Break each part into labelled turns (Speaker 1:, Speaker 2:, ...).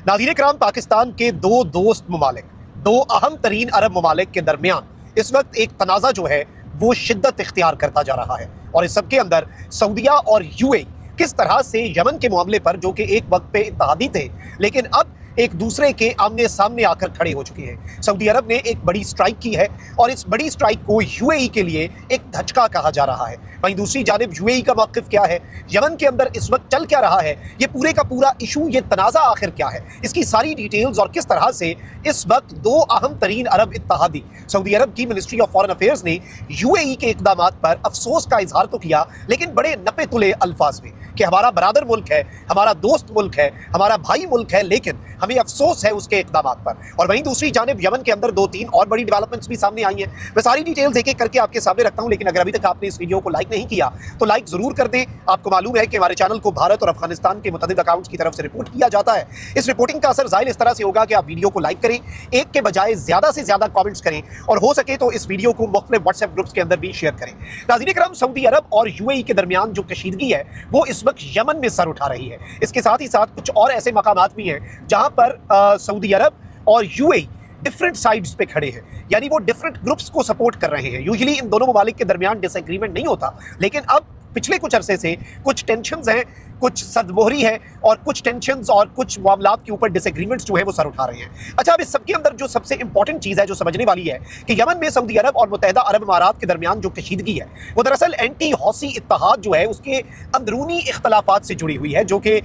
Speaker 1: नाज़रीन इकराम, पाकिस्तान के दो दोस्त ममालिक, दो अहम तरीन अरब ममालिक के दरमियान इस वक्त एक तनाज़ा जो है वो शिद्दत इख्तियार करता जा रहा है। और इस सब के अंदर सऊदीया और यूएई किस तरह से यमन के मामले पर, जो कि एक वक्त पे इत्तेहादी थे लेकिन अब एक दूसरे के आमने सामने आकर खड़े हो चुके हैं। सऊदी अरब ने एक बड़ी स्ट्राइक की है और इस बड़ी स्ट्राइक को यूएई के लिए एक धचका कहा जा रहा है। वहीं दूसरी जानिब यूएई का मौक़िफ़ क्या है, यमन के अंदर इस वक्त चल क्या रहा है, ये पूरे का पूरा इशू, ये तनाज़ा आखिर क्या है, इसकी सारी डिटेल्स और किस तरह से इस वक्त दो अहम तरीन अरब इत्तेहादी सऊदी अरब की मिनिस्ट्री ऑफ फॉरेन अफेयर्स ने यूएई के इक़दामात पर अफसोस का इजहार तो किया, लेकिन बड़े नपे तुले अल्फाज में कि हमारा बरादर मुल्क है, हमारा दोस्त मुल्क है, हमारा भाई मुल्क है, लेकिन हमें अफसोस है उसके इक़दामात पर। और वहीं दूसरी जानिब यमन के अंदर दो तीन और बड़ी डेवलपमेंट्स भी सामने आई हैं। मैं सारी डिटेल्स एक एक करके आपके सामने रखता हूं, लेकिन अगर अभी तक आपने इस वीडियो को लाइक नहीं किया तो लाइक जरूर कर दें। आपको मालूम है कि हमारे चैनल को भारत और अफगानिस्तान के मुतअद्दिद अकाउंट्स की तरफ से रिपोर्ट किया जाता है। इस रिपोर्टिंग का असर ज़ाहिर इस तरह से होगा कि आप वीडियो को लाइक करें, एक के बजाय ज़्यादा से ज़्यादा कॉमेंट्स करें और हो सके तो इस वीडियो को मुख्तलिफ व्हाट्सएप ग्रुप्स के अंदर भी शेयर करें। नाज़रीन इकराम, सऊदी अरब और यूएई के दरमियान जो कशीदगी है वो इस वक्त यमन में सर उठा रही है। इसके साथ ही साथ कुछ और ऐसे मकामात भी हैं जहां पर सऊदी अरब और यूएई डिफरेंट साइड्स पे खड़े हैं, यानी वो डिफरेंट ग्रुप्स को सपोर्ट कर रहे हैं। यूजुअली इन दोनों ममालिक के दरमियान डिसएग्रीमेंट नहीं होता, लेकिन अब पिछले कुछ अरसे से कुछ टेंशन्स हैं, कुछ सदमोहरी है और कुछ टेंशन्स और कुछ मामलात के ऊपर डिसएग्रीमेंट्स जो है वो सर उठा रहे हैं। अच्छा, अब इस सब के अंदर जो सबसे इंपॉर्टेंट चीज़ है जो समझने वाली है कि यमन में सऊदी अरब और मुत्तहिदा अरब अमारात के दरमियान जो कशीदगी है वो दरअसल एंटी हौसी इत्तेहाद जो है उसके अंदरूनी इख्तलाफात से जुड़ी हुई है, जो कि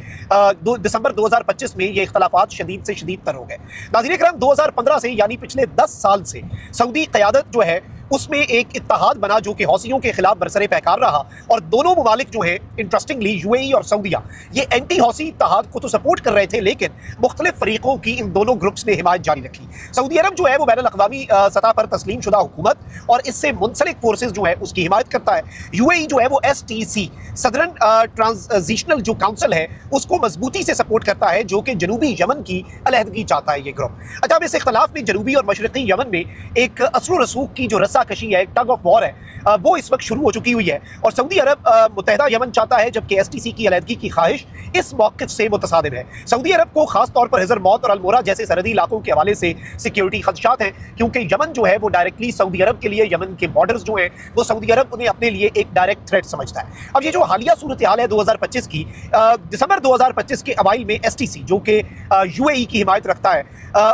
Speaker 1: दिसंबर 2025 में ये इख्तलाफात शदीद से शदीद तर हो गए। नाज़रीन इकराम, 2015 से यानी पिछले 10 साल से सऊदी क़यादत जो है उसमें एक इत्तेहाद बना जो कि हौसियों के खिलाफ बरसरे पैकार रहा और दोनों ममालिक जो हैं, इंटरेस्टिंगली यूएई और सऊदीया, ये एंटी हौसी इत्तेहाद को तो सपोर्ट कर रहे थे, लेकिन मुख्तलिफ फरीकों की इन दोनों ग्रुप्स ने हिमायत जारी रखी। सऊदी अरब जो है वो बैनुल अक़वामी सतह पर तस्लीम शुदा हुकूमत और इससे मुंसलिक फोर्सेज जो है उसकी हिमायत करता है। यूएई जो है वो STC सदरन ट्रांजिशनल जो काउंसिल है उसको मजबूती से सपोर्ट करता है, जो कि जनूबी यमन की अलहदगी चाहता है ये ग्रुप। अच्छा, अब इस इख्तलाफ में जनूबी और मशरक़ी यमन में एक असर रसूख की जो रस्साकशी है, एक टग ऑफ वॉर है, वो इस वक्त शुरू हो चुकी हुई है और सऊदी अरब मुत्तहिदा यमन चाहता है, जबकि STC की अलहदगी की ख्वाहिश इस मौक़िफ़ से मुतसादिम है। सऊदी अरब को खास तौर पर हिजर मौत और अल-मोरा जैसे सरहदी इलाकों के हवाले से सिक्योरिटी खदशात हैं, क्योंकि यमन जो है वो डायरेक्टली सऊदी अरब के लिए, यमन के बॉर्डर्स जो हैं वो सऊदी अरब उन्हें अपने लिए एक डायरेक्ट थ्रेट समझता है। अब ये जो हालिया सूरत हाल है 2025 की, दिसंबर 2025 के अवाइल में STC जो कि यूएई की हिमायत रखता है,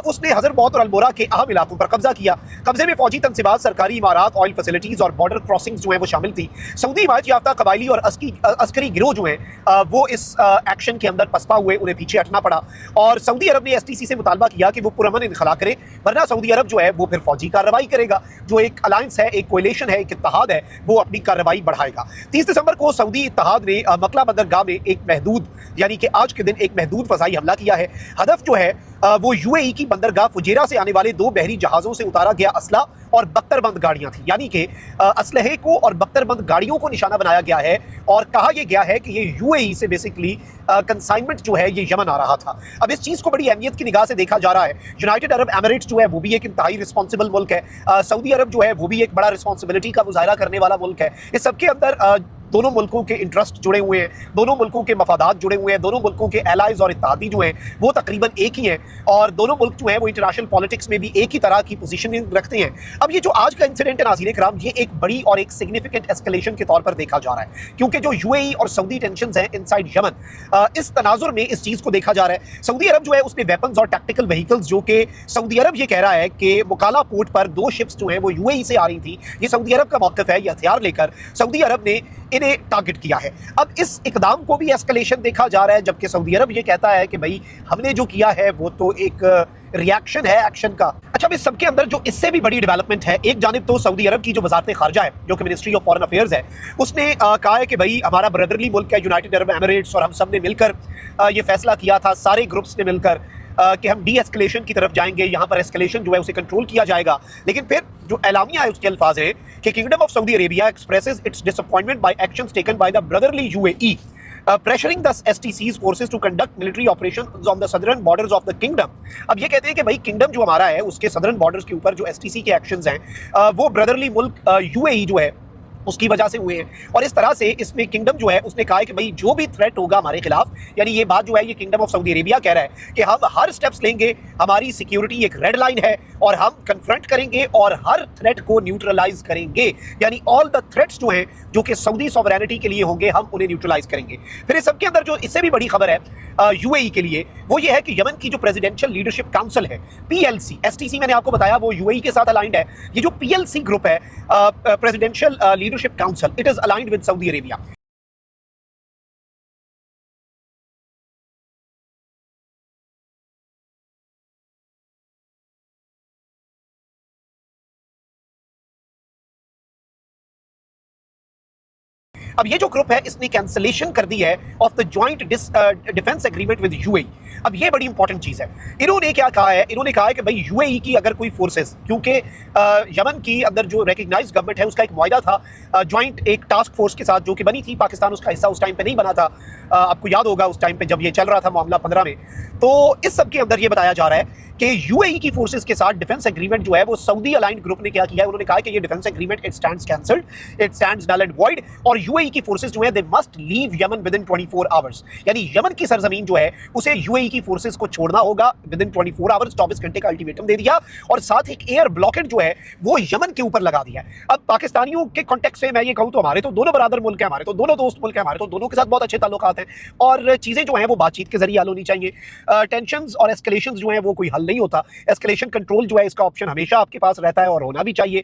Speaker 1: उसने हजर मौत और अल-मोरा के अहम इलाकों पर कब्जा किया। कब्जे में फौजी तनसीबात, सरकारी इमारात, ऑयल फैसिलिटीज़ और बॉर्डर क्रॉसिंग्स जो है वो शामिल थी। सऊदी हिमायत याफ्ता कबायली और अस्करी गिरोह जो हैं वो इस एक्शन के अंदर पसपा हुए, उन्हें पीछे हटना पड़ा और सऊदी अरब ने STC से मुतालबा किया कि वो पुरअमन इनखला करे, वरना सऊदी अरब जो है वो फिर फौजी कार्रवाई करेगा। जो एक अलायंस है, एक कोएलिशन है, एक इत्तेहाद है, वो अपनी कार्रवाई बढ़ाएगा। 30 दिसंबर को सऊदी इत्तेहाद ने मकला बंदरगाह में एक महदूद, यानी कि आज के दिन एक महदूद फ़ज़ाई हमला किया है। हदफ जो है वो यूएई की बंदरगाह फुजेरा से आने वाले 2 बहरी जहाज़ों से उतारा गया असला और बख्तरबंद गाड़ियां थी, यानी कि असलहे को और बख्तरबंद गाड़ियों को निशाना बनाया गया है और कहा यह गया है कि ये यूएई से बेसिकली कंसाइनमेंट जो है ये यमन आ रहा था। अब इस चीज़ को बड़ी अहमियत की निगाह से देखा जा रहा है। यूनाइटेड अरब एमिरेट्स जो है वो भी एक इंतहाई रिस्पॉन्सिबल मुल्क है। सऊदी अरब जो है वो भी एक बड़ा रिस्पॉन्सिबिलिटी का मुजाहरा करने वाला मुल्क है। इस सबके अंदर दोनों मुल्कों के इंटरेस्ट जुड़े हुए हैं, दोनों मुल्कों के मफादात जुड़े हुए हैं, दोनों मुल्कों के एलाइज और इत्तेहादी जो हैं वो तकरीबन एक ही हैं और दोनों मुल्क जो हैं वो इंटरनेशनल पॉलिटिक्स में भी एक ही तरह की पोजीशनिंग रखते हैं। अब ये जो आज का इंसिडेंट है नाज़रीन इकराम, ये एक बड़ी और एक सिग्निफिकेंट एस्केलेशन के तौर पर देखा जा रहा है, क्योंकि जो यूएई और सऊदी टेंशन्स हैं इनसाइड यमन, इस तनाजुर में इस चीज़ को देखा जा रहा है। सऊदी अरब जो है उसने वेपन्स और टैक्टिकल व्हीकल्स, जो कि सऊदी अरब ये कह रहा है कि मुकाला पोर्ट पर 2 शिप्स जो हैं वो यूएई से आ रही थी, ये सऊदी अरब का मौक़िफ़ है, ये हथियार लेकर सऊदी अरब ने इन्हें टारगेट किया है। अब इस इकदाम को भी एस्केलेशन देखा जा रहा है, जबकि सऊदी अरब ये कहता है कि भाई हमने जो किया है वो तो एक रिएक्शन है एक्शन का। अच्छा, अब इस सबके अंदर जो इससे भी बड़ी डेवलपमेंट है, एक जानिब तो सऊदी अरब की जो वजारत खारजा है, जो कि मिनिस्ट्री ऑफ फॉरेन अफेयर्स है, उसने कहा है कि भाई हमारा ब्रदरली मुल्क है यूनाइटेड अरब एमिरेट्स और हम सब ने मिलकर ये फैसला किया था, सारे ग्रुप्स ने मिलकर कि हम डी एस्केलेशन की तरफ जाएंगे, यहाँ पर एस्केलेशन जो है उसे कंट्रोल किया जाएगा। लेकिन फिर जो एलामिया है उसके अल्फाज है कि kingdom of Saudi Arabia expresses its disappointment by actions taken by the brotherly UAE pressuring the STC's forces to conduct military operations on the southern borders of the kingdom. अब ये कहते हैं कि भाई किंगडम जो हमारा है उसके सदर्न बॉर्डर्स के ऊपर जो STC के एक्शंस हैं वो ब्रदरली मुल्क यूएई जो है उसकी वजह से हुए हैं। और इस तरह से इसमें किंगडम जो है उसने कहा है कि भाई जो भी थ्रेट होगा हमारे खिलाफ, यानी ये बात जो है ये किंगडम ऑफ सऊदी अरेबिया कह रहा है कि हम हर स्टेप्स लेंगे, हमारी सिक्योरिटी एक रेड लाइन है और हम कन्फ्रंट करेंगे और हर थ्रेट को न्यूट्रलाइज करेंगे। यानी ऑल द थ्रेट्स जो हैं जो कि सऊदी सॉवरेनिटी के लिए होंगे हम उन्हें न्यूट्रलाइज करेंगे। फिर इस सबके अंदर जो इससे भी बड़ी खबर है यूएई के लिए वो ये है कि यमन की जो प्रेसिडेंशियल लीडरशिप काउंसिल है पीएलसी, एसटीसी मैंने आपको बताया वो यूएई के साथ अलाइंड है। ये जो पीएलसी ग्रुप है presidential leadership council, it is aligned with Saudi Arabia. अब ये जो ग्रुप है इसने कैंसिलेशन कर दी है of the joint defence agreement with UAE. अब ये बड़ी इंपॉर्टेंट चीज है। इन्होंने क्या कहा है, इन्होंने कहा है कि भाई यूएई की अगर कोई फोर्सेस, क्योंकि यमन की अंदर जो रिकग्नाइज्ड गवर्नमेंट है उसका एक मुआहदा था जॉइंट एक टास्क फोर्स के साथ जो कि बनी थी, पाकिस्तान उसका हिस्सा उस टाइम पे नहीं बना था। आपको याद होगा उस टाइम पे जब ये चल रहा था मामला 15 में। तो इस सब के अंदर ये बताया जा रहा है कि यूएई की फोर्सेस के साथ डिफेंस एग्रीमेंट जो है वो सऊदी अलाइंड ग्रुप ने क्या किया है, उन्होंने कहा कि ये defence agreement it stands cancelled, it stands null and void, और यूएई की फोर्सेस जो है they must leave Yemen within 24 hours. यानी यमन की सरजमीन जो है उसे यूएई की फोर्सेस को छोड़ना होगा विद इन 24 आवर्स, 24 घंटे का अल्टीमेटम दे दिया। और साथ एक एयर ब्लॉकेट जो है वो यमन के ऊपर लगा दिया है। अब पाकिस्तानियों के कॉन्टेक्स्ट से मैं ये कहूँ तो हमारे तो दोनों बरादर मुल्क है, हमारे तो दोनों दोस्त मुल्क है, हमारे तो दोनों के साथ बहुत अच्छे ताल्लुकात हैं और चीजें जो हैं वो बातचीत के जरिए हल होनी चाहिए। टेंशंस और एस्केलेशंस जो हैं वो कोई हल नहीं होता। एस्केलेशन कंट्रोल जो है इसका ऑप्शन हमेशा आपके पास रहता है और होना भी चाहिए।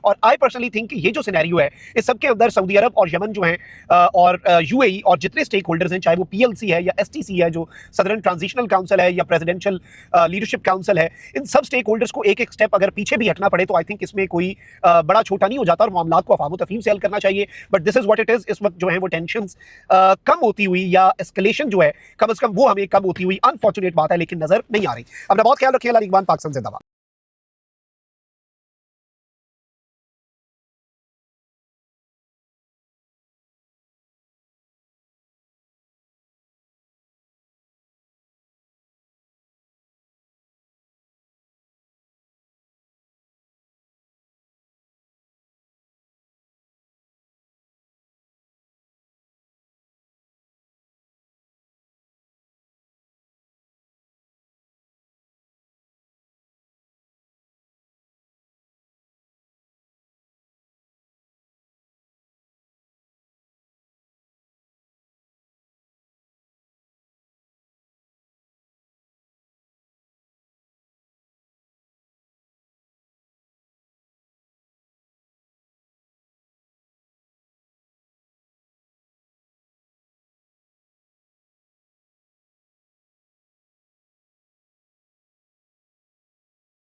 Speaker 1: और आई पर्सनली थिंक कि ये जो सिनेरियो है इस सबके अंदर सऊदी अरब और यमन जो हैं और यूएई और जितने स्टेक होल्डर्स हैं, चाहे वो पीएलसी है या एसटीसी है जो सदर्न ट्रांजिशनल काउंसिल है या प्रेसिडेंशियल लीडरशिप काउंसिल है, इन सब स्टेक होल्डर्स को एक एक स्टेप अगर पीछे भी हटना पड़े तो आई थिंक इसमें कोई बड़ा छोटा नहीं हो जाता और मामला को अफाम तफहीम से हल करना चाहिए। But this is what it is. इस वक्त जो है वो टेंशन कम होती हुई या एस्केलेशन जो है कम अज कम वो हमें कम होती हुई अनफॉर्चुनेट बात है, लेकिन नजर नहीं आ रही। अपना बहुत ख्याल रखिए। अल्लाह निगहबान। पाकिस्तान जिंदाबाद।